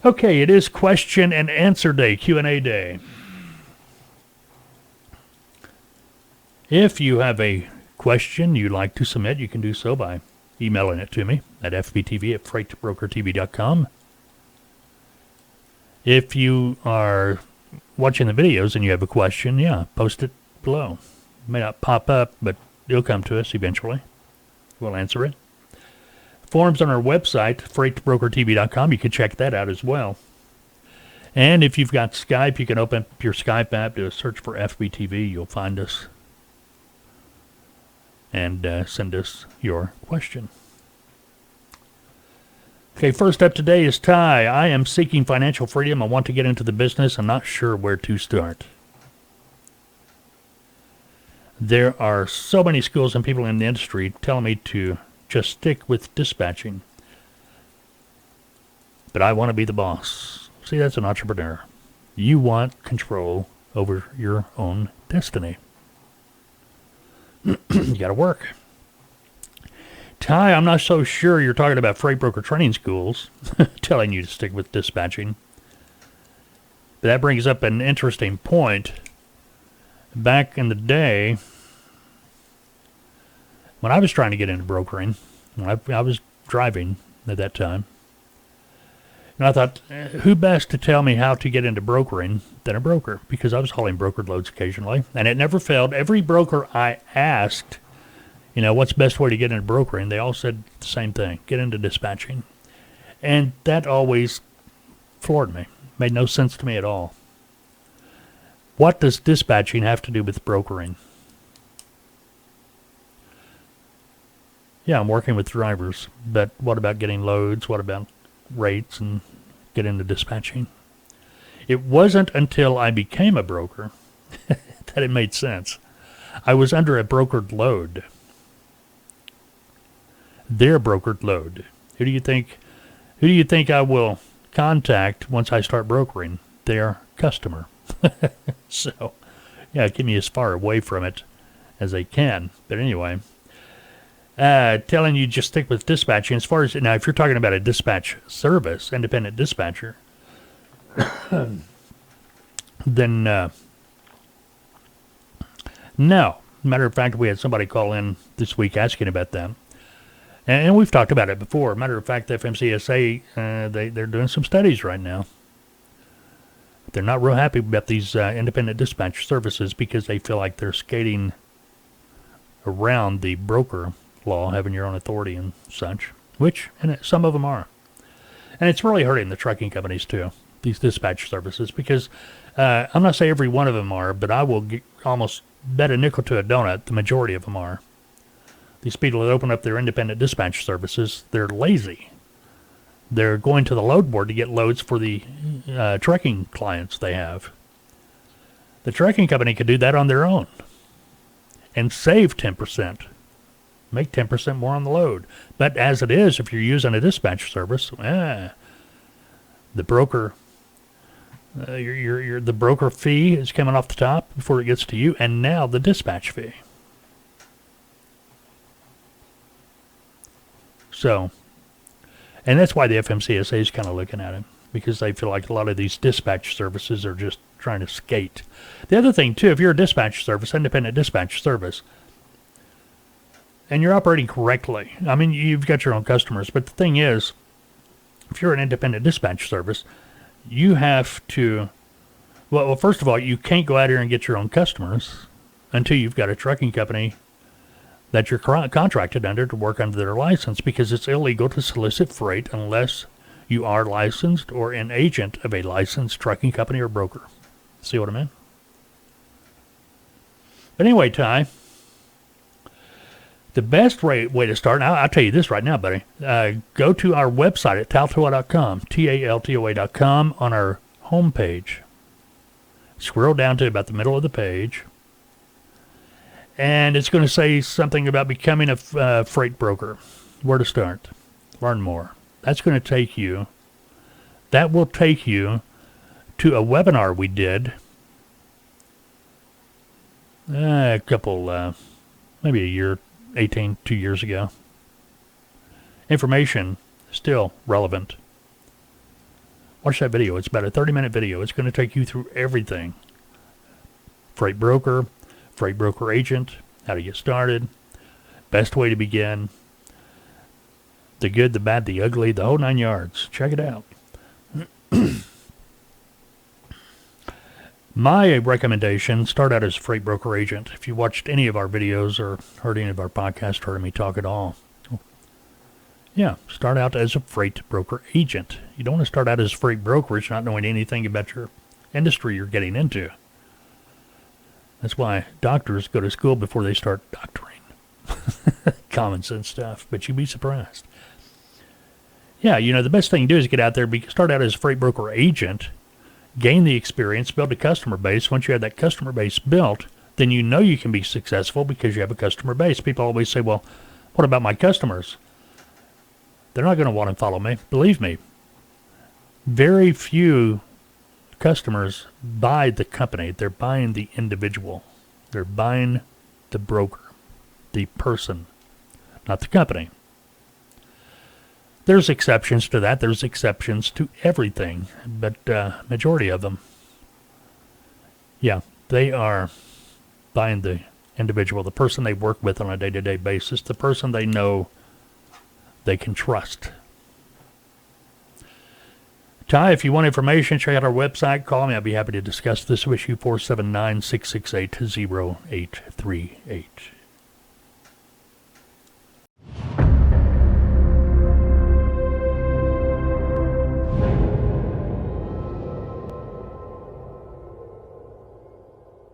Okay, it is question and answer day, Q&A day. If you have a question you'd like to submit, you can do so by emailing it to me at fbtv@freightbrokertv.com. If you are watching the videos and you have a question, post it below. It may not pop up, but it'll come to us eventually. We'll answer it. Forums on our website, freightbrokertv.com. You can check that out as well. And if you've got Skype, you can open up your Skype app, do a search for FBTV. You'll find us. And send us your question. Okay, first up today is Ty. I am seeking financial freedom. I want to get into the business. I'm not sure where to start. There are so many schools and people in the industry telling me to just stick with dispatching. But I want to be the boss. See, that's an entrepreneur. You want control over your own destiny. You got to work. Ty, I'm not so sure you're talking about freight broker training schools telling you to stick with dispatching. But that brings up an interesting point. Back in the day, when I was trying to get into brokering, when I was driving at that time, and I thought, who best to tell me how to get into brokering than a broker? Because I was hauling brokered loads occasionally, and it never failed. Every broker I asked, what's the best way to get into brokering? They all said the same thing, get into dispatching. And that always floored me. Made no sense to me at all. What does dispatching have to do with brokering? Yeah, I'm working with drivers, but what about getting loads? What about rates and get into dispatching? It wasn't until I became a broker that it made sense. I was under a brokered load. Their brokered load. Who do you think I will contact once I start brokering? Their customer. So, keep me as far away from it as they can. But anyway, telling you just stick with dispatching. As far as, now, if you're talking about a dispatch service, independent dispatcher, then no. Matter of fact, we had somebody call in this week asking about that. And we've talked about it before. Matter of fact, the FMCSA, they're doing some studies right now. They're not real happy about these independent dispatch services because they feel like they're skating around the broker law, having your own authority and such, which some of them are. And it's really hurting the trucking companies too, these dispatch services, because I'm not saying every one of them are, but I will almost bet a nickel to a donut the majority of them are. These people that open up their independent dispatch services, they're lazy. They're going to the load board to get loads for the trucking clients they have. The trucking company could do that on their own and save 10%. Make 10% more on the load. But as it is, if you're using a dispatch service, the broker, the broker fee is coming off the top before it gets to you, and now the dispatch fee. So, and that's why the FMCSA is kind of looking at it, because they feel like a lot of these dispatch services are just trying to skate. The other thing, too, if you're a dispatch service, independent dispatch service, and you're operating correctly, I mean, you've got your own customers, but the thing is, if you're an independent dispatch service, you have to, well, first of all, you can't go out here and get your own customers until you've got a trucking company that you're contracted under to work under their license, because it's illegal to solicit freight unless you are licensed or an agent of a licensed trucking company or broker. See what I mean? But anyway, Ty, the best way to start, and I'll tell you this right now, buddy, go to our website at taltoa.com, TALTOA.com, on our homepage. Scroll down to about the middle of the page, and it's going to say something about becoming a freight broker. Where to start? Learn more. That will take you to a webinar we did a couple, maybe a year, 2 years ago. Information still relevant. Watch that video. It's about a 30-minute video. It's going to take you through everything. Freight broker agent, how to get started, best way to begin, the good, the bad, the ugly, the whole 9 yards. Check it out. My recommendation, start out as a freight broker agent. If you watched any of our videos or heard any of our podcasts, heard me talk at all, yeah, start out as a freight broker agent. You don't want to start out as a freight brokerage not knowing anything about your industry you're getting into. That's why doctors go to school before they start doctoring. Common sense stuff, but you'd be surprised. Yeah, the best thing to do is get out there, start out as a freight broker agent, gain the experience, build a customer base. Once you have that customer base built, then you know you can be successful because you have a customer base. People always say, well, what about my customers? They're not going to want to follow me. Believe me, very few customers buy the company. They're buying the individual. They're buying the broker, the person, not the company. There's exceptions to that. There's exceptions to everything, but majority of them, yeah, they are buying the individual, the person they work with on a day-to-day basis, the person they know they can trust. Ty, if you want information, check out our website. Call me. I'll be happy to discuss this with you. 479-668-0838.